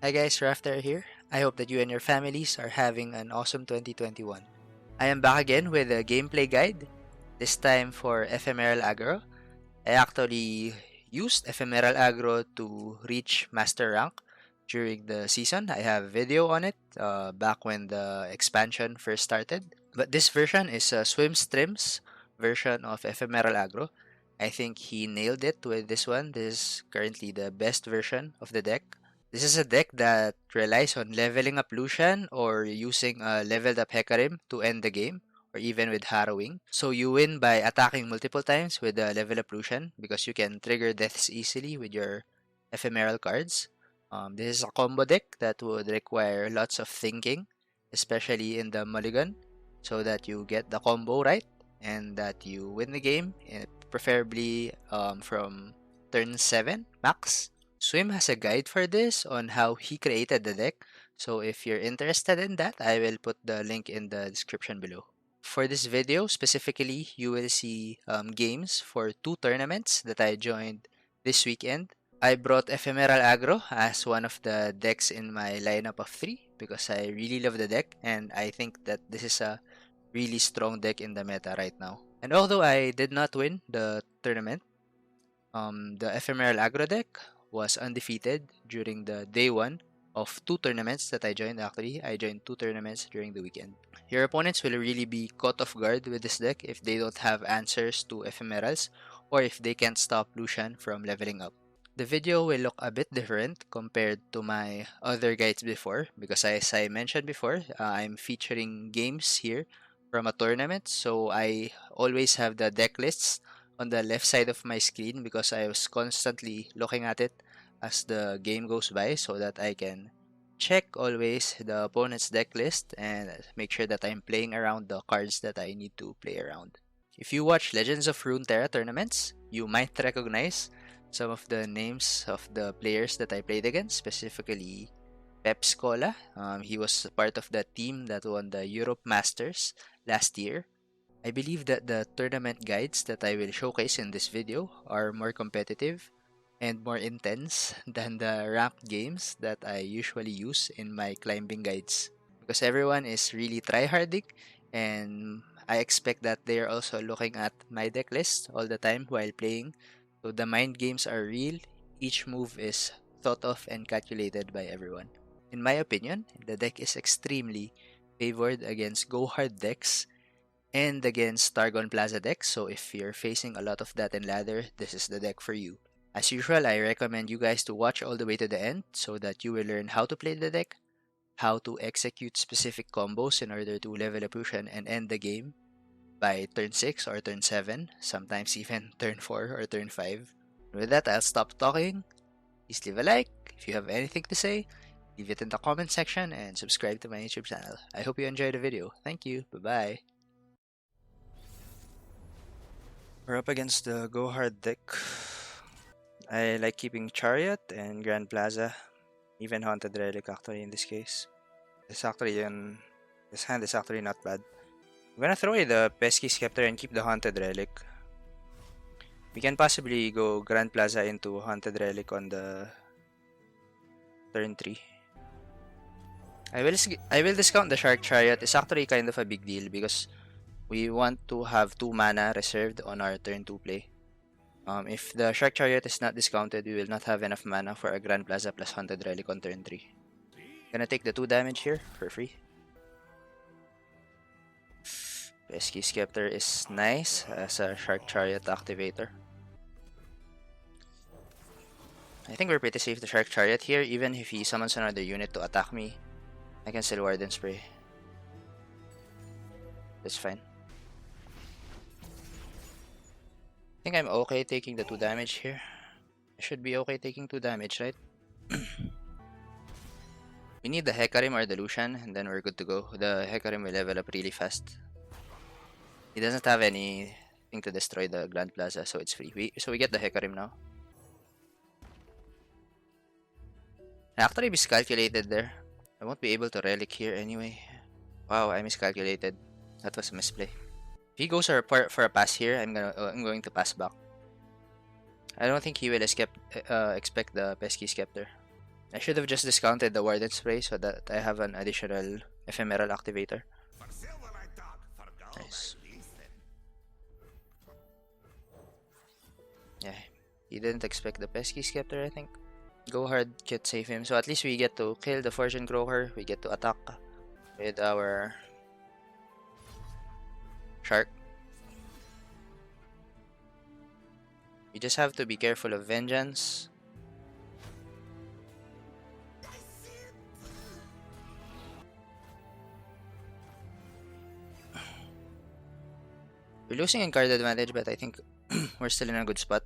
Hi guys, Raphterra here. I hope that you and your families are having an awesome 2021. I am back again with a gameplay guide, this time for Ephemeral Aggro. I actually used Ephemeral Aggro to reach Master Rank during the season. I have video on it back when the expansion first started. But this version is a Swimstream's version of Ephemeral Aggro. I think he nailed it with this one. This is currently the best version of the deck. This is a deck that relies on leveling up Lucian or using a leveled up Hecarim to end the game, or even with Harrowing. So you win by attacking multiple times with a level up Lucian because you can trigger deaths easily with your ephemeral cards. This is a combo deck that would require lots of thinking, especially in the mulligan, so that you get the combo right and that you win the game, preferably from turn 7 max. Swim has a guide for this on how he created the deck, so if you're interested in that, I will put the link in the description below. For this video specifically, you will see games for 2 tournaments that I joined this weekend. I brought Ephemeral Aggro as one of the decks in my lineup of 3 because I really love the deck and I think that this is a really strong deck in the meta right now. And although I did not win the tournament, the Ephemeral Aggro deck was undefeated during the day 1 of 2 tournaments that I joined. Actually, I joined 2 tournaments during the weekend. Your opponents will really be caught off guard with this deck if they don't have answers to Ephemerals or if they can't stop Lucian from leveling up. The video will look a bit different compared to my other guides before because as I mentioned before, I'm featuring games here from a tournament, so I always have the deck lists on the left side of my screen because I was constantly looking at it as the game goes by so that I can check always the opponent's deck list and make sure that I'm playing around the cards that I need to play around. If you watch Legends of Runeterra tournaments, you might recognize some of the names of the players that I played against, specifically Pep Scola. He was part of the team that won the Europe Masters last year. I believe that the tournament guides that I will showcase in this video are more competitive and more intense than the ranked games that I usually use in my climbing guides because everyone is really tryharding and I expect that they are also looking at my deck list all the time while playing. So the mind games are real, each move is thought of and calculated by everyone. In my opinion, the deck is extremely favored against go hard decks and against Targon Plaza decks, so if you're facing a lot of that in ladder, this is the deck for you. As usual, I recommend you guys to watch all the way to the end so that you will learn how to play the deck, how to execute specific combos in order to level up Lucian and end the game by turn 6 or turn 7, sometimes even turn 4 or turn 5. With that, I'll stop talking. Please leave a like. If you have anything to say, leave it in the comment section and subscribe to my YouTube channel. I hope you enjoyed the video. Thank you. Bye-bye. We're up against the Go Hard deck. I like keeping Chariot and Grand Plaza, even Haunted Relic actually in this case. This hand is actually not bad. I'm gonna throw away the Pesky Scepter and keep the Haunted Relic. We can possibly go Grand Plaza into Haunted Relic on the turn 3. I will discount the Shark Chariot. It's actually kind of a big deal because we want to have 2 mana reserved on our turn 2 play. If the Shark Chariot is not discounted, we will not have enough mana for a Grand Plaza plus Haunted Relic on turn 3. Gonna take the 2 damage here for free. Pesky Scepter is nice as a Shark Chariot activator. I think we're pretty safe to Shark Chariot here. Even if he summons another unit to attack me, I can still Warden Spray. That's fine. I think I'm okay taking the 2 damage here. I should be okay taking 2 damage, right? We need the Hecarim or the Lucian, and then we're good to go. The Hecarim will level up really fast. He doesn't have anything to destroy the Grand Plaza, so it's free. So we get the Hecarim now. I actually miscalculated there. I won't be able to Relic here anyway. Wow, I miscalculated. That was a misplay. If he goes for a pass here, I'm going to pass back. I don't think he will expect the Pesky Scepter. I should have just discounted the Warden Spray so that I have an additional Ephemeral activator. Nice. Yeah, he didn't expect the Pesky Scepter, I think. Go hard, can't save him. So at least we get to kill the Fortune Croaker. We get to attack with our Shark. We just have to be careful of Vengeance. We're losing in card advantage, but I think we're still in a good spot.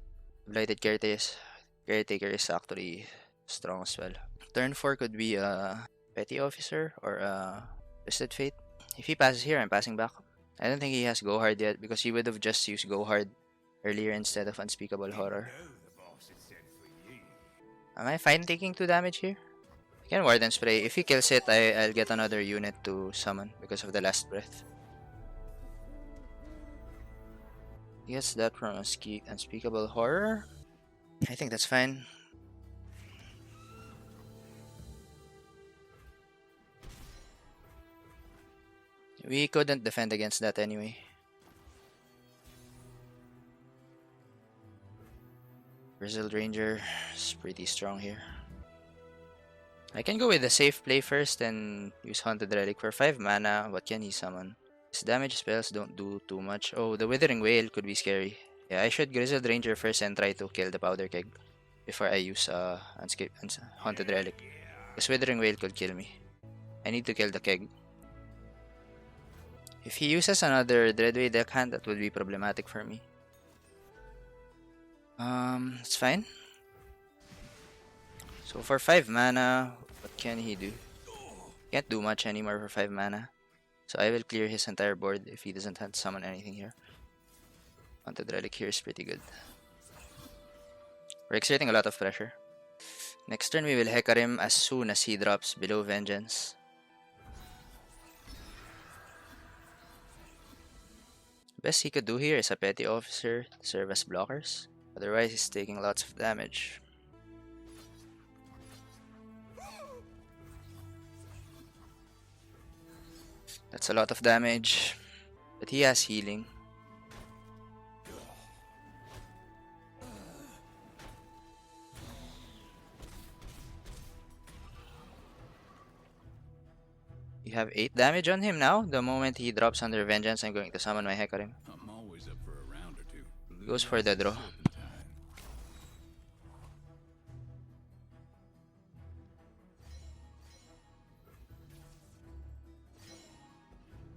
Blighted Caretaker is actually strong as well. Turn 4 could be a Petty Officer or a Twisted Fate. If he passes here, I'm passing back. I don't think he has Go Hard yet because he would have just used Go Hard earlier instead of Unspeakable Horror. Am I fine taking 2 damage here? I can Warden Spray. If he kills it, I'll get another unit to summon because of the Last Breath. He gets that from Unspeakable Horror. I think that's fine. We couldn't defend against that anyway. Grizzled Ranger is pretty strong here. I can go with the safe play first and use Haunted Relic for 5 mana. What can he summon? His damage spells don't do too much. Oh, the Withering Wail could be scary. Yeah, I should Grizzled Ranger first and try to kill the Powder Keg before I use Haunted Relic. Because Withering Wail could kill me. I need to kill the Keg. If he uses another Dreadway Deckhand, that would be problematic for me. It's fine. So for 5 mana, what can he do? Can't do much anymore for 5 mana. So I will clear his entire board if he doesn't have to summon anything here. Haunted Relic here is pretty good. We're exerting a lot of pressure. Next turn we will Hecarim as soon as he drops below Vengeance. Best he could do here is a Petty Officer to serve as blockers. Otherwise he's taking lots of damage. That's a lot of damage. But he has healing. You have 8 damage on him now. The moment he drops under Vengeance, I'm going to summon my Hecarim. I'm always up for a round or two. He goes for the draw.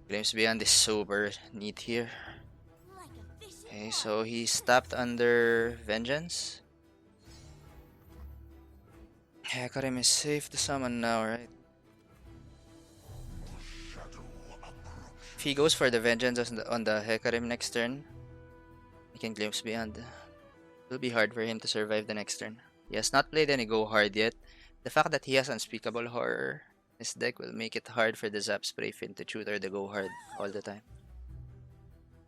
Glimpse Beyond is super neat here. Okay, so he's tapped under Vengeance. Hecarim is safe to summon now, right? If he goes for the Vengeance on the Hecarim next turn, he can Glimpse Beyond. It'll be hard for him to survive the next turn. He has not played any Go Hard yet. The fact that he has Unspeakable Horror, his deck will make it hard for the Zap Spray Fin to tutor the Go Hard all the time.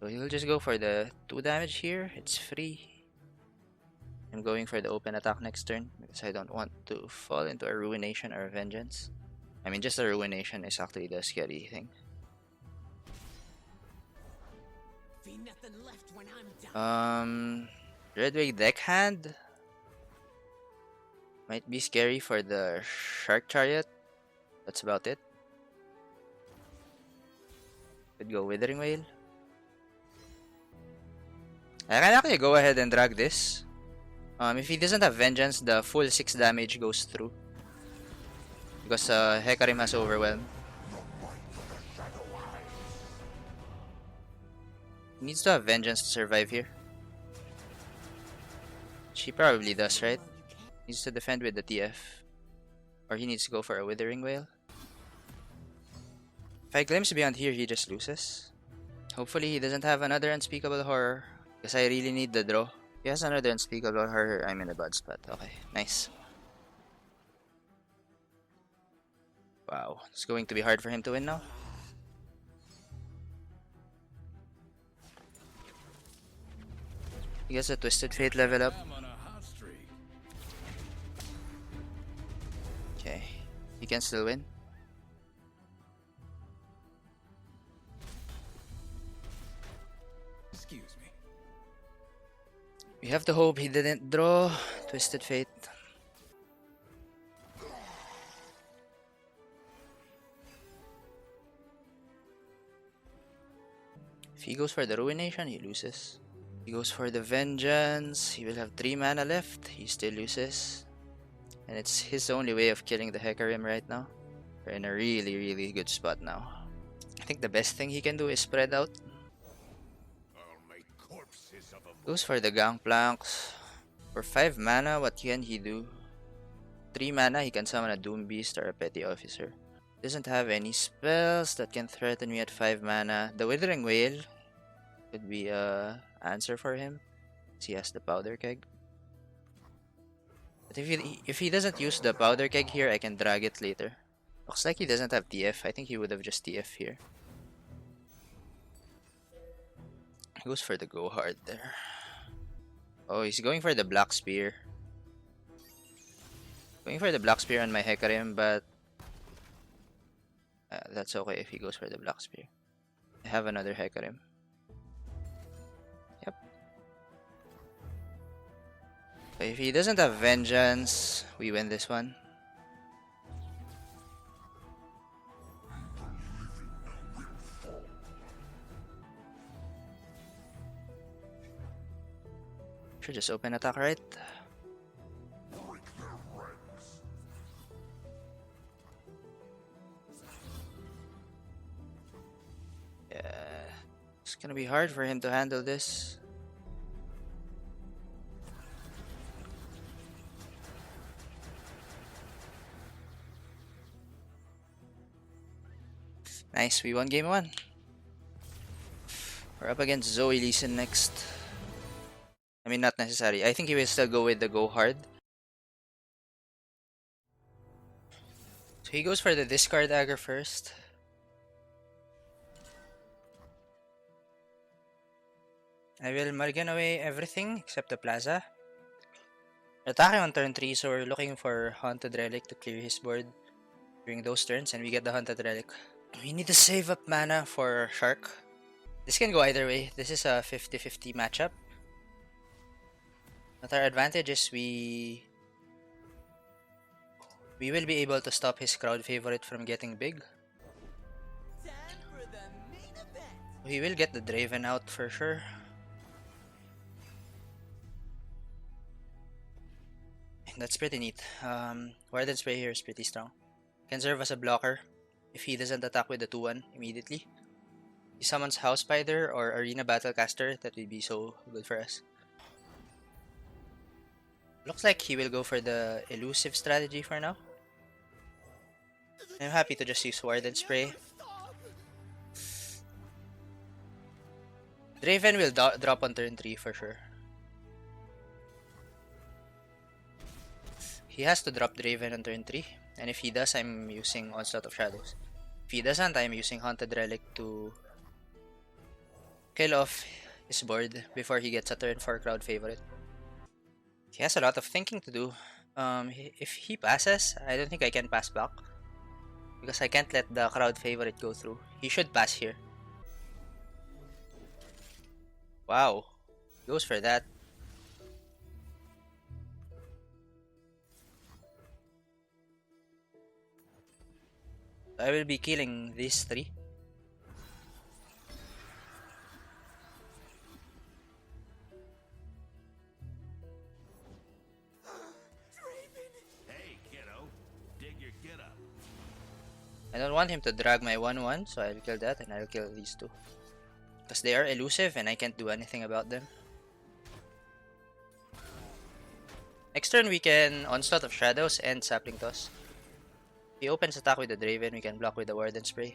So he'll just go for the 2 damage here. It's free. I'm going for the open attack next turn because I don't want to fall into a Ruination or a Vengeance. I mean, just a Ruination is actually the scary thing. Dreadway Deckhand might be scary for the Shark Chariot. That's about it. Could go Withering Wail. I can actually go ahead and drag this. If he doesn't have Vengeance, the full 6 damage goes through. Because Hecarim has Overwhelm. He needs to have Vengeance to survive here. She probably does, right? Needs to defend with the TF. Or he needs to go for a Withering Wail. If I Glimpse Beyond here, he just loses. Hopefully he doesn't have another Unspeakable Horror. Because I really need the draw. If he has another Unspeakable Horror, I'm in a bad spot. Okay, nice. Wow, it's going to be hard for him to win now. He gets a Twisted Fate level up. He can still win. Excuse me. We have to hope he didn't draw Twisted Fate. If he goes for the Ruination, he loses. If he goes for the Vengeance, he will have 3 mana left. He still loses. And it's his only way of killing the Hecarim right now. We're in a really, really good spot now. I think the best thing he can do is spread out. I'll make corpses of 'em. Goes for the Gangplanks. For 5 mana, what can he do? 3 mana, he can summon a Doom Beast or a Petty Officer. Doesn't have any spells that can threaten me at 5 mana. The Withering Whale could be a answer for him. He has the Powder Keg. But if he doesn't use the Powder Keg here, I can drag it later. Looks like he doesn't have TF. I think he would have just TF here. He goes for the Go Hard there. Oh, he's going for the Black Spear. Going for the Black Spear on my Hecarim, but that's okay if he goes for the Black Spear. I have another Hecarim. Yep. But if he doesn't have Vengeance, we win this one. Should just open attack, right? Yeah, it's gonna be hard for him to handle this. Nice, we won game 1. We're up against Zoe Lee Sin next. I mean, not necessary. I think he will still go with the Go Hard. So he goes for the discard Aggro first. I will mulligan away everything except the Plaza. We're attacking on turn 3, so we're looking for Haunted Relic to clear his board during those turns, and we get the Haunted Relic. We need to save up mana for Shark. This can go either way. This is a 50-50 matchup. But our advantage is we will be able to stop his crowd favorite from getting big. He will get the Draven out for sure. That's pretty neat. Warden Spray here is pretty strong. Can serve as a blocker if he doesn't attack with the 2-1 immediately. He summons House Spider or Arena Battlecaster. That would be so good for us. Looks like he will go for the elusive strategy for now. I'm happy to just use Warden Spray. Draven will drop on turn 3 for sure. He has to drop Draven on turn 3. And if he does, I'm using Onslaught of Shadows. If he doesn't, I'm using Haunted Relic to kill off his board before he gets a turn 4 crowd favorite. He has a lot of thinking to do. If he passes, I don't think I can pass back. Because I can't let the crowd favorite go through. He should pass here. Wow. He goes for that. I will be killing these 3. I don't want him to drag my 1-1, so I'll kill that and I'll kill these 2. Because they are elusive and I can't do anything about them. Next turn we can Onslaught of Shadows and Sapling Toss. If he opens attack with the Draven, we can block with the Warden Spray.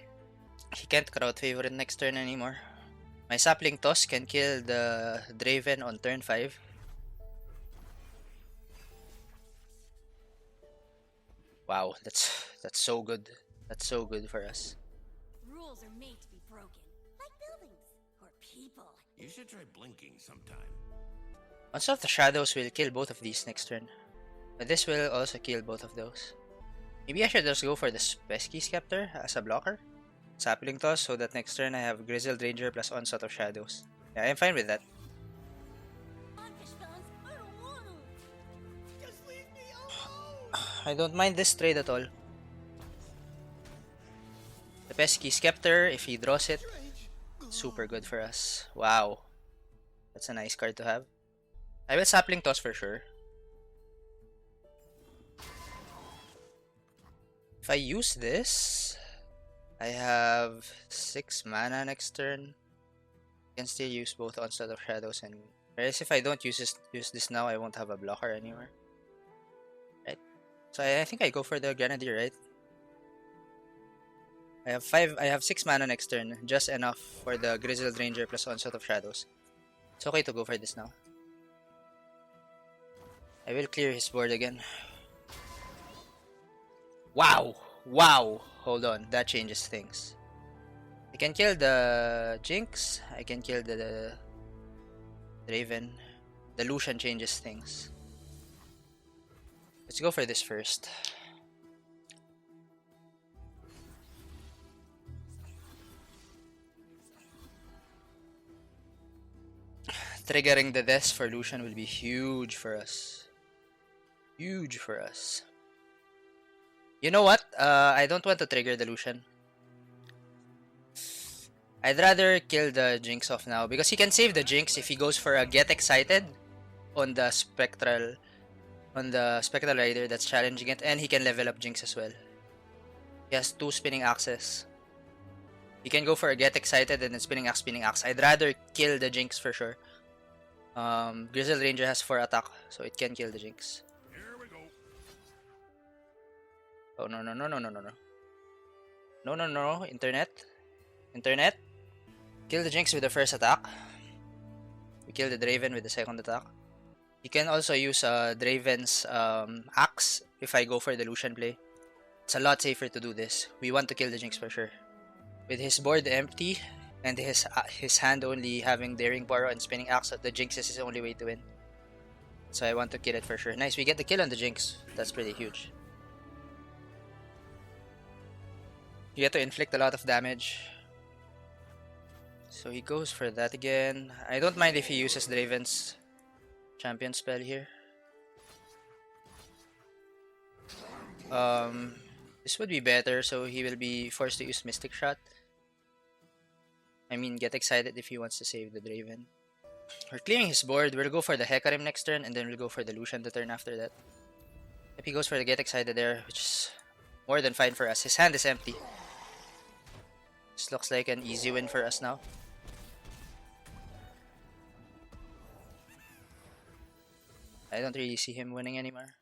He can't crowd favorite next turn anymore. My Sapling Toss can kill the Draven on turn 5. Wow, that's so good. That's so good for us. Rules are made to be broken, like buildings or people. You should try blinking sometime. Onslaught of the Shadows will kill both of these next turn. But this will also kill both of those. Maybe I should just go for the Pesky Scepter as a blocker. Sapling Toss, so that next turn I have Grizzled Ranger plus Onslaught of Shadows. Yeah, I'm fine with that. Fish bones, I don't want 'em. Just leave me alone! I don't mind this trade at all. The Pesky Scepter, if he draws it, super good for us. Wow. That's a nice card to have. I will Sapling Toss for sure. If I use this, I have 6 mana next turn. I can still use both Onslaught of Shadows and... Whereas if I don't use this now, I won't have a blocker anywhere. Right? So I think I go for the Grenadier, right? I have 6 mana next turn, just enough for the Grizzled Ranger plus Onslaught of Shadows. It's okay to go for this now. I will clear his board again. Wow! Wow! Hold on, that changes things. I can kill the Jinx, I can kill the Draven. The Lucian changes things. Let's go for this first. Triggering the deaths for Lucian will be huge for us. Huge for us. You know what? I don't want to trigger the Lucian. I'd rather kill the Jinx off now because he can save the Jinx if he goes for a Get Excited on the Spectral Rider that's challenging it, and he can level up Jinx as well. He has 2 Spinning Axes. He can go for a Get Excited and then Spinning Axe. I'd rather kill the Jinx for sure. Grizzled Ranger has 4 attack, so it can kill the Jinx. Here we go. Oh no. No. Internet. Kill the Jinx with the first attack. We kill the Draven with the second attack. You can also use Draven's axe if I go for the Lucian play. It's a lot safer to do this. We want to kill the Jinx for sure. With his board empty and his hand only having Daring Borrow and Spinning Axe, the Jinx is his only way to win. So I want to kill it for sure. Nice, we get the kill on the Jinx. That's pretty huge. You get to inflict a lot of damage. So he goes for that again. I don't mind if he uses Draven's champion spell here. This would be better, so he will be forced to use Mystic Shot. I mean, Get Excited if he wants to save the Draven. We're clearing his board. We'll go for the Hecarim next turn, and then we'll go for the Lucian the turn after that. If he goes for the Get Excited there, which is more than fine for us. His hand is empty. This looks like an easy win for us now. I don't really see him winning anymore.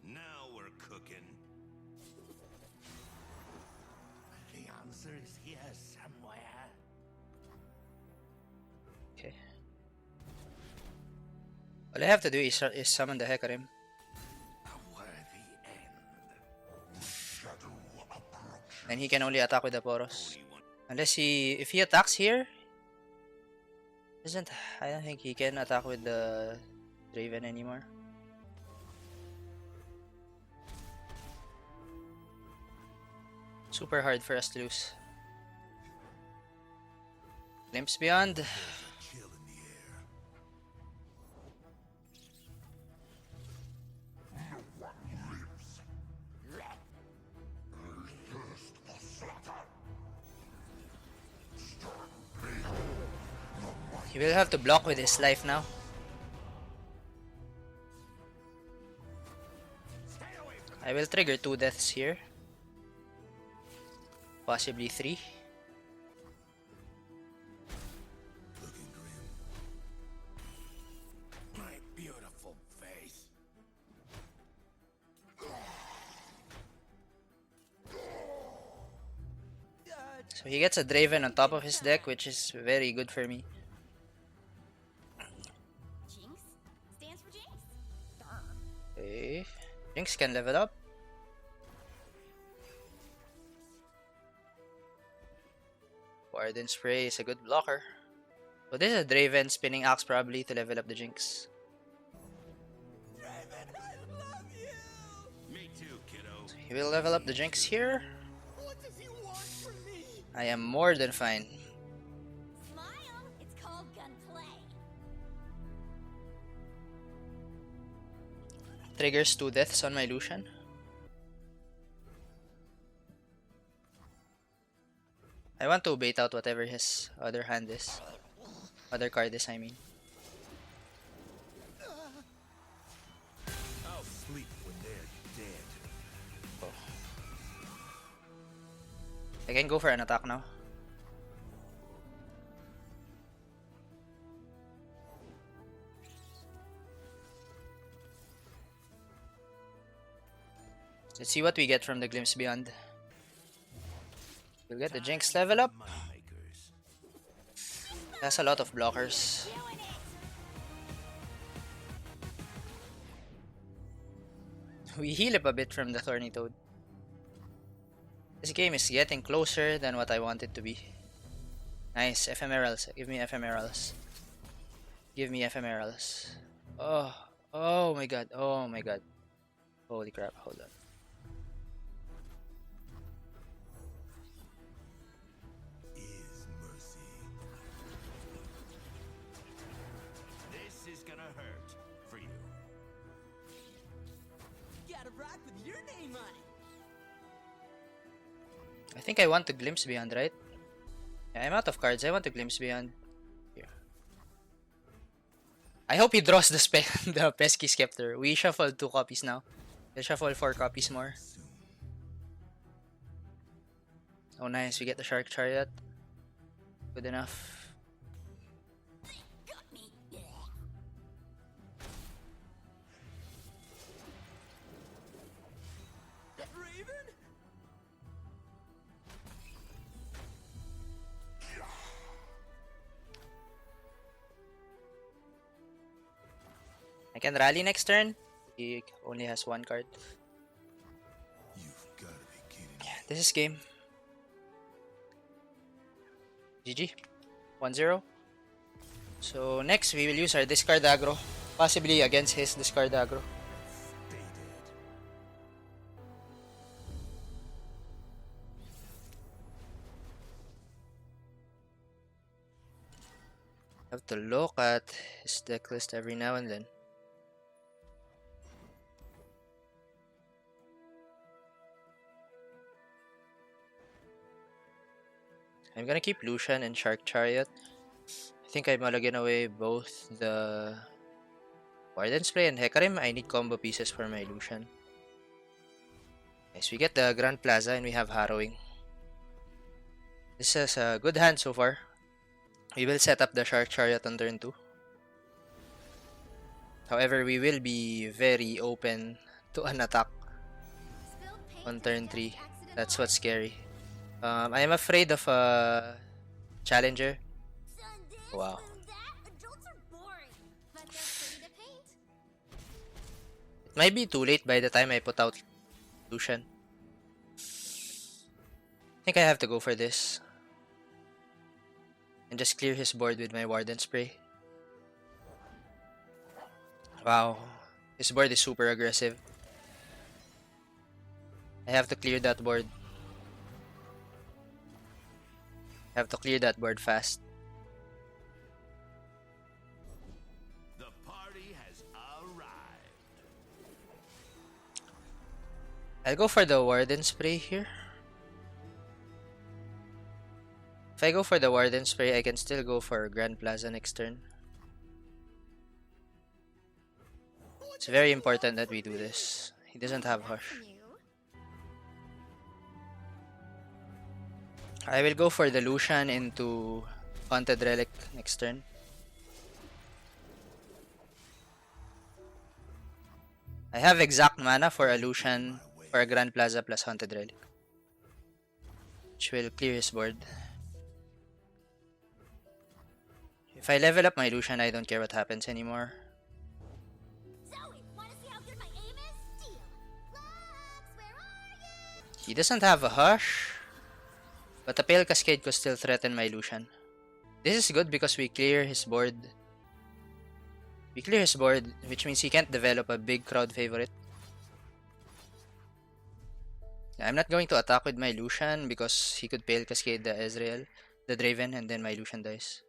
Now we're cooking. The answer is here somewhere. Okay. All I have to do is summon the Hecarim. A worthy end. Shadow approach. And he can only attack with the Poros. Only one. Unless if he attacks here, I don't think he can attack with the Draven anymore. Super hard for us to lose. Glimpse Beyond. Chill in the air. No one lives. I thirst for slaughter. He will have to block with his life now. I will trigger 2 deaths here. Possibly 3. Looking grim. My beautiful face. So he gets a Draven on top of his deck, which is very good for me. Jinx stands for Jinx. Okay. Jinx can level up. Warden Spray is a good blocker. So this is a Draven spinning axe probably to level up the Jinx. Draven, I love you! Me too, kiddo. He will level up the Jinx here. What does he want from me? I am more than fine. Smile. It's called gunplay. Triggers 2 deaths on my Lucian. I want to bait out whatever his other hand is. Other card is, I mean. I'll sleep when they're dead. Oh. I can go for an attack now. Let's see what we get from the Glimpse Beyond. We'll get the Jinx level up. Has a lot of blockers. We heal up a bit from the Thorny Toad. This game is getting closer than what I want it to be. Nice, Ephemerals. Give me Ephemerals. Give me Ephemerals. Oh my god, oh my god. Holy crap, hold on. Is mercy. This is gonna hurt for you. Gotta rock with your name on it. I think I want to Glimpse Beyond, right? Yeah, I'm out of cards. I want to Glimpse Beyond. Here. I hope he draws the Pesky Scepter. We shuffled 2 copies now. We'll shuffle 4 copies more. Oh nice, we get the Shark Chariot. Good enough. Got me. Raven? I can rally next turn. He only has 1 card. You've gotta be kidding me. Yeah, this is game. GG. 1-0. So next we will use our discard aggro. Possibly against his discard aggro. Stay dead. Have to look at his deck list every now and then. I'm gonna keep Lucian and Shark Chariot. I think I'm malagyan away both the Warden Spray and Hecarim. I need combo pieces for my Lucian. Nice, we get the Grand Plaza and we have Harrowing. This is a good hand so far. We will set up the Shark Chariot on turn 2. However, we will be very open to an attack Spilled paint on and turn just 3. accidental That's what's scary. I am afraid of a Challenger. Sun this, Wow. moon that. Adults are boring, but they're pretty to paint. It might be too late by the time I put out Lucian. I think I have to go for this. And just clear his board with my Warden Spray. Wow. His board is super aggressive. I have to clear that board. I have to clear that board fast. The party has arrived. I'll go for the Warden Spray here. If I go for the Warden Spray, I can still go for Grand Plaza next turn. It's very important that we do this. He doesn't have Hush. New. I will go for the Lucian into Haunted Relic next turn. I have exact mana for a Lucian for a Grand Plaza plus Haunted Relic, which will clear his board. If I level up my Lucian, I don't care what happens anymore. Zoe, wanna see how good my aim is? Deal. Lux, where are you? He doesn't have a Hush, but a Pale Cascade could still threaten my Lucian. This is good because we clear his board. We clear his board, which means he can't develop a big crowd favorite. I'm not going to attack with my Lucian because he could Pale Cascade the Ezreal, the Draven, and then my Lucian dies.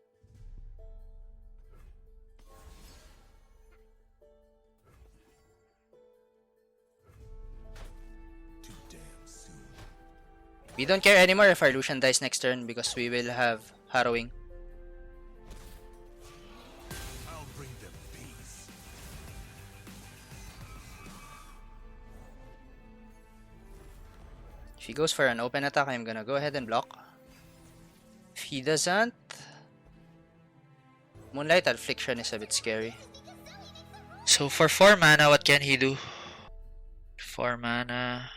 We don't care anymore if our Lucian dies next turn because we will have Harrowing. I'll bring them peace. If he goes for an open attack, I'm gonna go ahead and block. If he doesn't, Moonlight Affliction is a bit scary. So for 4 mana, what can he do? 4 mana.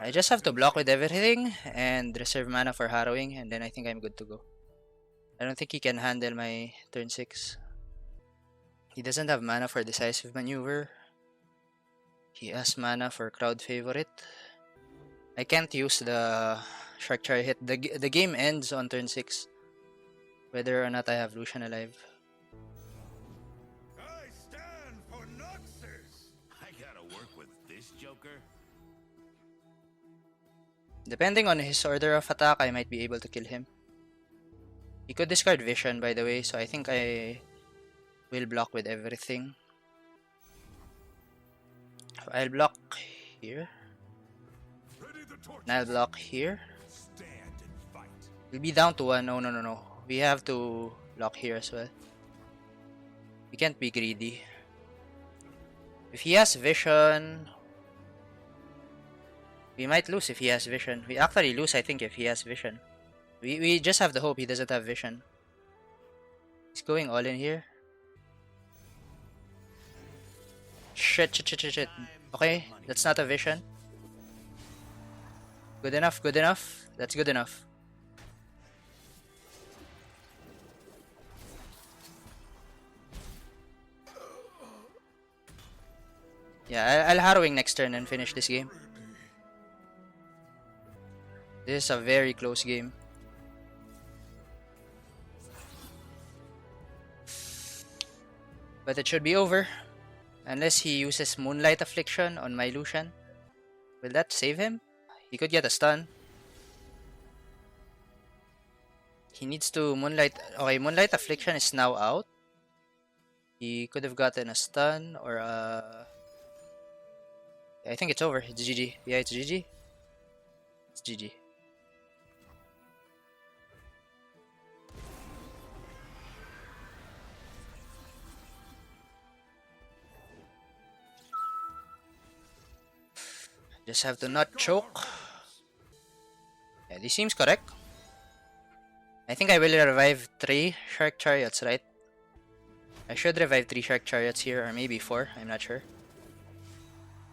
I just have to block with everything and reserve mana for Harrowing, and then I think I'm good to go. I don't think he can handle my turn 6. He doesn't have mana for Decisive Maneuver. He has mana for Crowd Favorite. I can't use the Shark Chariot hit. The game ends on turn 6, whether or not I have Lucian alive. I stand for Noxus. I gotta work with this joker. Depending on his order of attack, I might be able to kill him. He could discard Vision, by the way, so I think I will block with everything. I'll block here. And I'll block here. Stand and fight. We'll be down to 1. No. We have to block here as well. We can't be greedy. If he has Vision, we might lose if he has Vision. We actually lose, I think, if he has Vision. We just have to hope he doesn't have Vision. He's going all in here. Shit. Okay, that's not a Vision. Good enough. That's good enough. Yeah, I'll Harrowing next turn and finish this game. This is a very close game. But it should be over. Unless he uses Moonlight Affliction on my Lucian. Will that save him? He could get a stun. He needs to Moonlight... Okay, Moonlight Affliction is now out. He could have gotten a stun or a... I think it's over. It's GG. Yeah, it's GG. It's GG. Just have to not choke. Yeah, this seems correct. I think I will revive 3 Shark Chariots, right? I should revive 3 Shark Chariots here, or maybe 4. I'm not sure.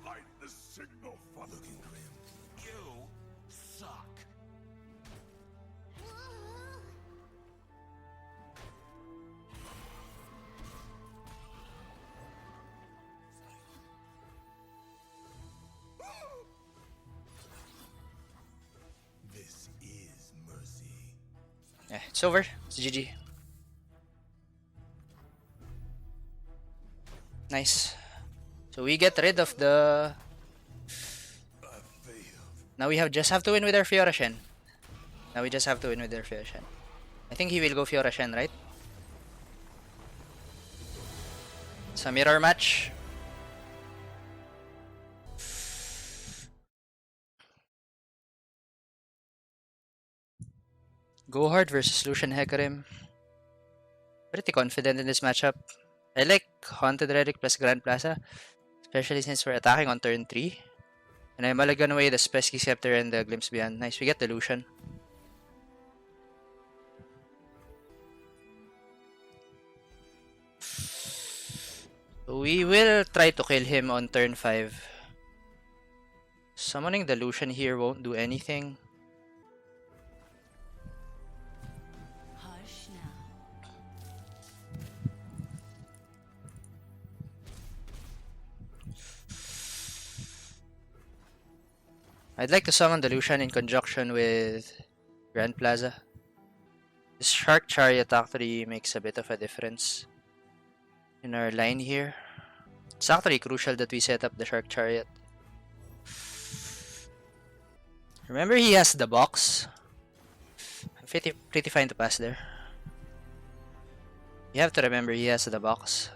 Light the signal for looking grim. You suck. This is mercy. Yeah, it's over. It's GG. Nice. So we get rid of the... Now we just have to win with our Fiora Shen. Now we just have to win with our Fiora Shen. I think he will go Fiora Shen, right? It's a mirror match. Go hard versus Lucian Hecarim. Pretty confident in this matchup. I like Haunted Relic plus Grand Plaza, especially since we're attacking on turn 3. And I mulligan away the Spesky Scepter and the Glimpse Beyond. Nice, we get the Lucian. We will try to kill him on turn 5. Summoning the Lucian here won't do anything. Hush now. I'd like to summon the Lucian in conjunction with Grand Plaza. This Shark Chariot actually makes a bit of a difference in our line here. It's actually crucial that we set up the Shark Chariot. Remember, he has the box. I'm pretty fine to pass there. You have to remember he has the box.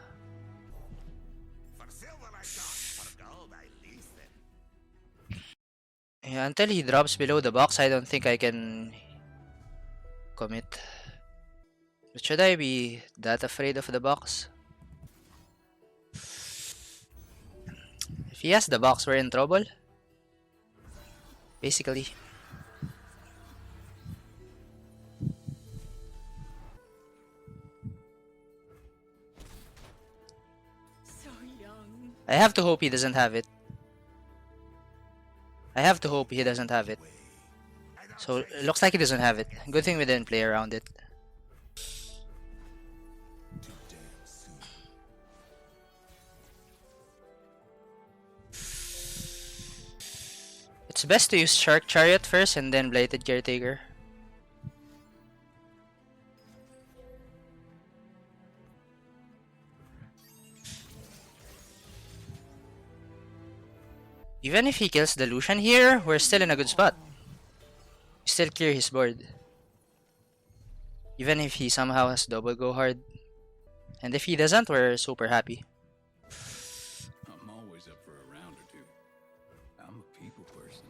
For silver I talk, for gold I lease it. Yeah, until he drops below the box, I don't think I can commit. But should I be that afraid of the box? If he has the box, we're in trouble. Basically. So young. I have to hope he doesn't have it. I have to hope he doesn't have it. So, it looks like he doesn't have it. Good thing we didn't play around it. It's best to use Shark Chariot first and then Blighted Caretaker. Even if he kills the Lucian here, we're still in a good spot. We still clear his board. Even if he somehow has double go hard. And if he doesn't, we're super happy. I'm always up for a round or two. I'm a people person.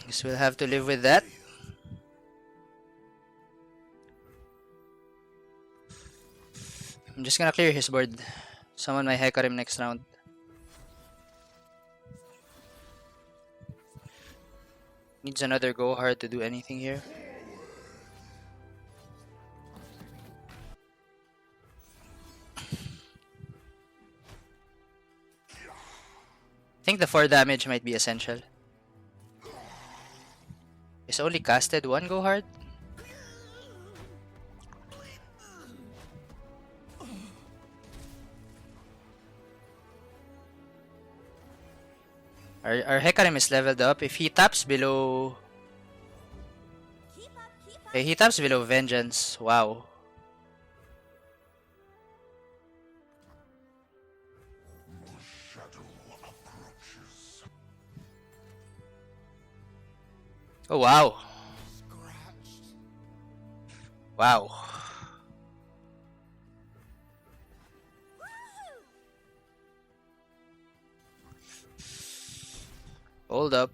Guess we'll have to live with that. I'm just gonna clear his board. Summon my Hecarim next round. Needs another go hard to do anything here. I think the 4 damage might be essential. He's only casted 1 go hard. Our Hecarim is leveled up. If he taps below... Keep up, keep up. Okay, he taps below Vengeance. Wow. Oh, wow. Wow. Hold up.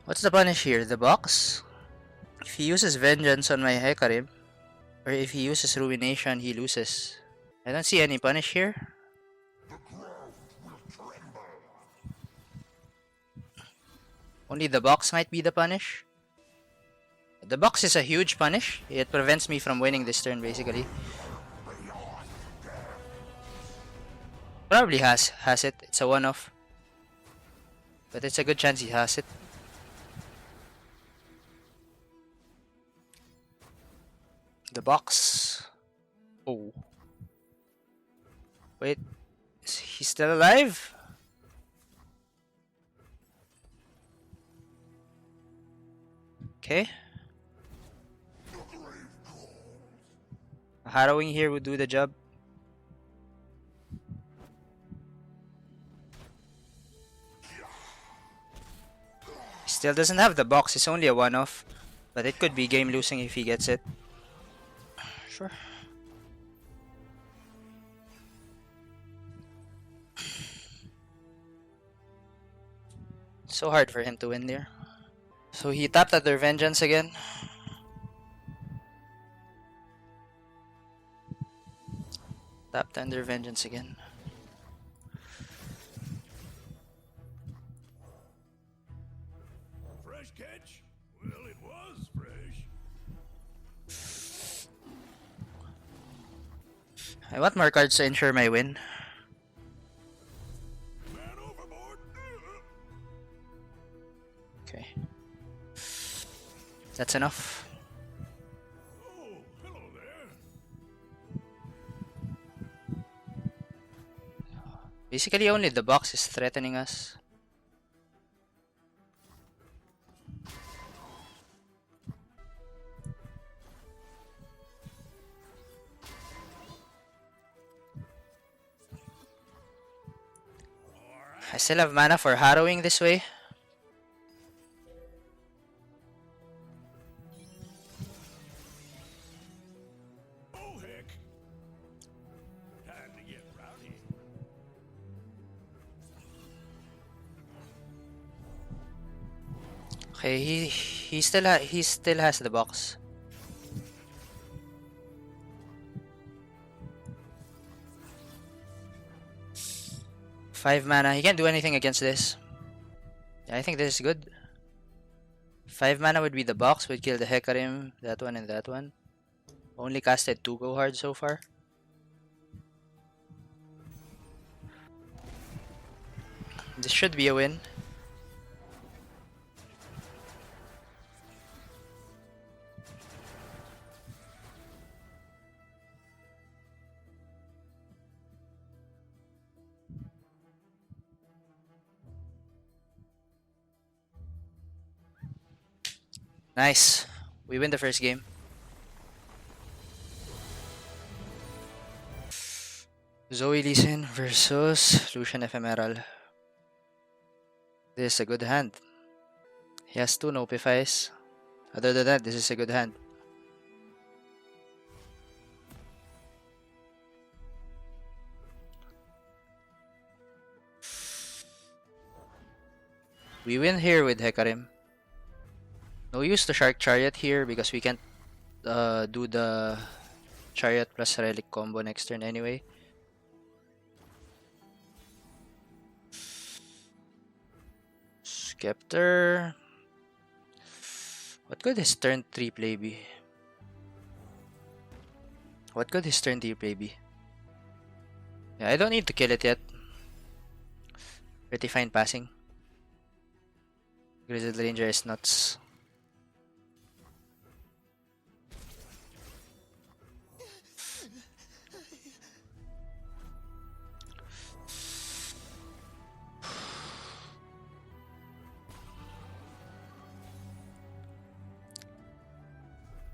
What's the punish here? The box? If he uses Vengeance on my Hecarim, or if he uses Ruination, he loses. I don't see any punish here. Only the box might be the punish. The box is a huge punish. It prevents me from winning this turn, basically. Probably has it. It's a one-off. But it's a good chance he has it. The box. Oh. Wait. Is he still alive? Okay. Harrowing here would do the job. He still doesn't have the box. It's only a one-off. But it could be game losing if he gets it. Sure. So hard for him to win there. So he tapped at their Vengeance again. Tapped under Vengeance again. Fresh catch? Well, it was fresh. I want more cards to ensure my win. Man overboard. Okay. That's enough. Oh, hello there. Basically, only the box is threatening us. I still have mana for harrowing this way. Oh heck! Time to get rowdy. Okay, he still has the box. Five mana. He can't do anything against this. Yeah, I think this is good. 5 mana would be the box, would kill the Hecarim, that one and that one. Only casted 2 go hard so far. This should be a win. Nice. We win the first game. Zoe Lee Sin versus Lucian Ephemeral. This is a good hand. He has 2 notifies. Other than that, this is a good hand. We win here with Hecarim. No use to Shark Chariot here because we can't do the Chariot plus Relic combo next turn anyway. Scepter. What could his turn 3 play be? What could his turn 3 play be? Yeah, I don't need to kill it yet. Pretty fine passing. Grizzled Ranger is nuts.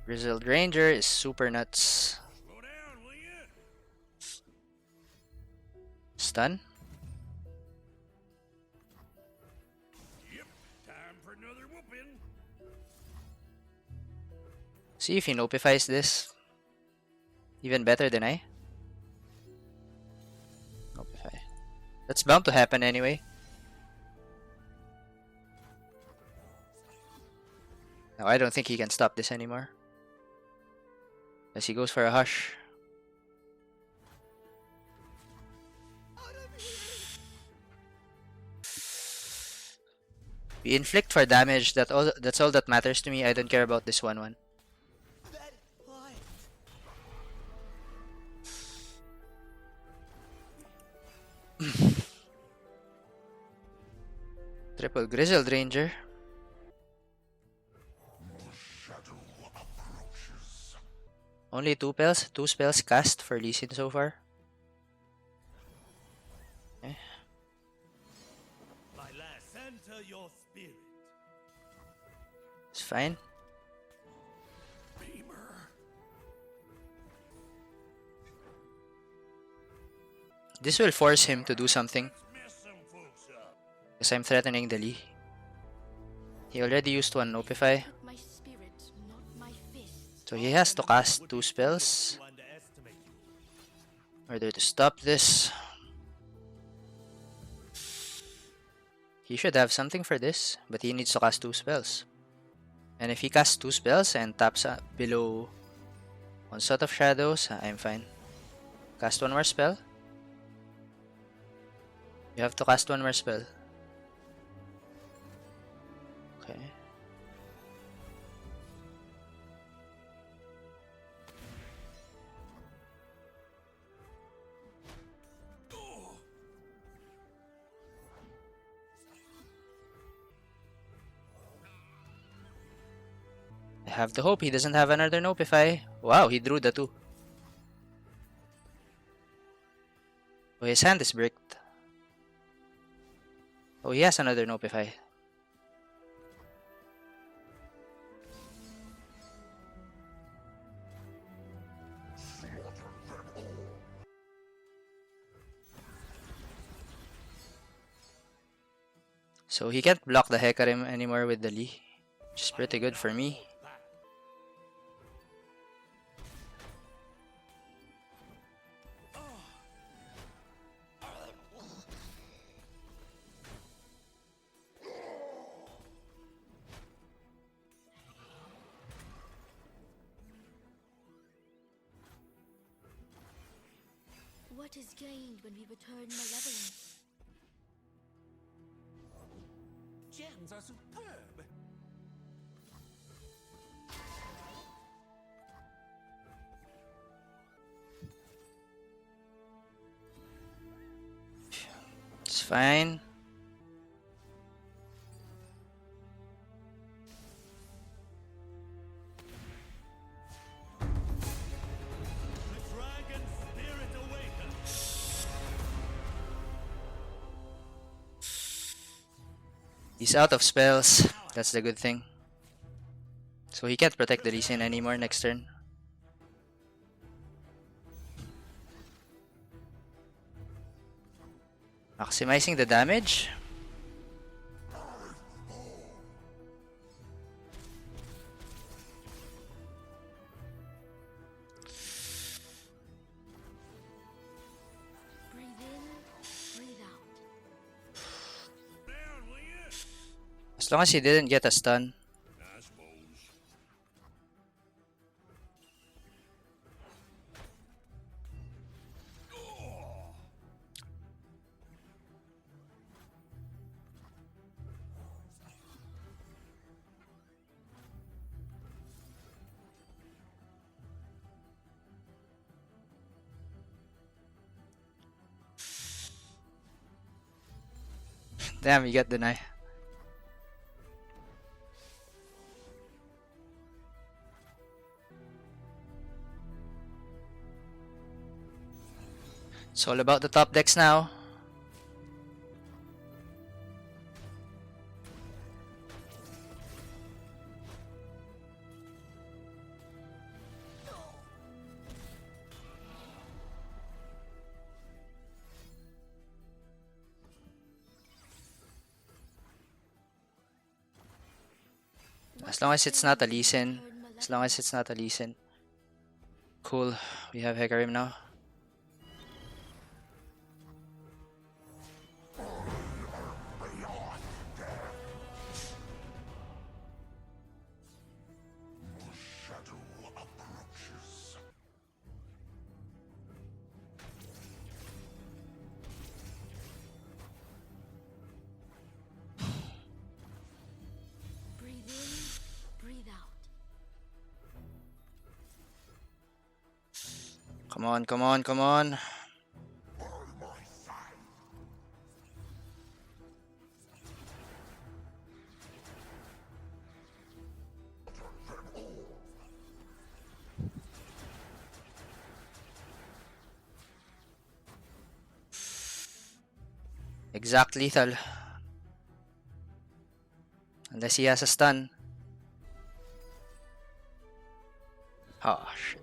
Grizzled Ranger is super nuts. Slow down, will ya? Stun? Yep, time for another whooping. See if he notifies this. Even better than I. Notify. That's bound to happen anyway. Now I don't think he can stop this anymore. As he goes for a hush. We inflict for damage. That's all that matters to me. I don't care about this 1-1. Triple Grizzled Ranger. Only 2 spells cast for Lee Sin so far. Okay. My last, center your spirit. It's fine. Beamer. This will force him to do something. Mess some folks up. Because I'm threatening the Lee. He already used 1 Notify. My spirit, not my fist. So he has to cast 2 spells To underestimate you. in order to stop this. He should have something for this, but he needs to cast 2 spells. And if he casts 2 spells and taps below Onslaught of Shadows, I'm fine. Cast 1 more spell. You have to cast 1 more spell. Okay. I have to hope he doesn't have another Notify. Wow, he drew the 2. Oh, his hand is bricked. Oh, he has another Notify. So he can't block the Hecarim anymore with the Lee, which is pretty good for me. What is gained when we return malevolence? Gems are superb. It's fine. The dragon spirit awakens. He's out of spells. That's the good thing. So he can't protect the Lee Sin anymore next turn. Maximizing the damage. Breathe in, breathe out. Down, will you? As long as he didn't get a stun. I suppose. Damn, he got denied. It's all about the top decks now. As long as it's not a Lee Sin. As long as it's not a Lee Sin. Cool. We have Hecarim now. Breathe in, breathe out. Come on, come on, come on. Exact lethal. Unless he has a stun. Oh, shit.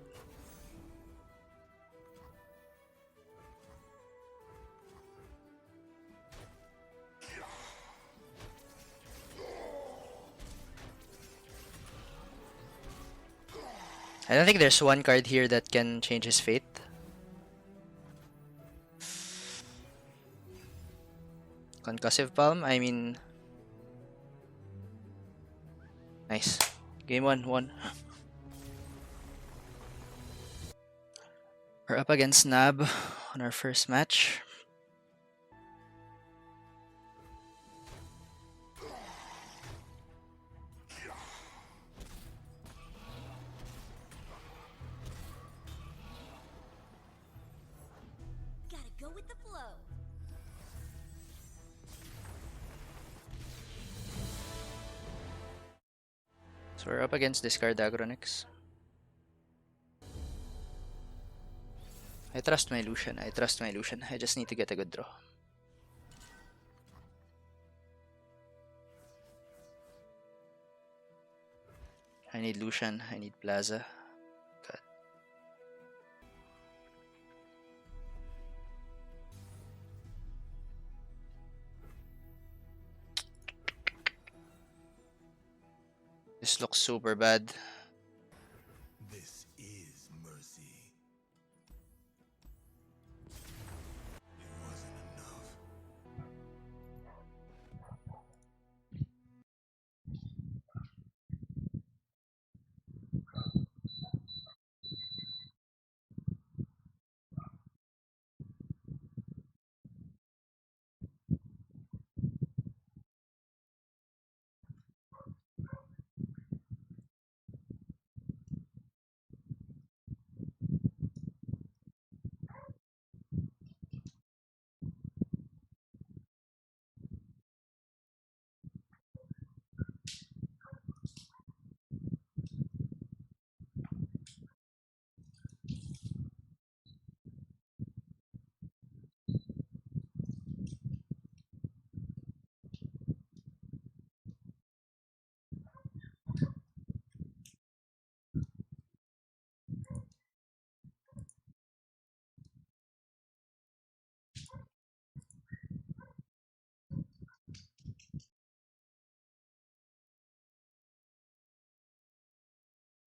I don't think there's one card here that can change his fate. Concussive Palm, I mean... Nice. Game 1, won. We're up against Nab on our first match. Gotta go with the flow. So we're up against discard Aggro next. I trust my Lucian. I trust my Lucian. I just need to get a good draw. I need Lucian. I need Plaza. God. This looks super bad.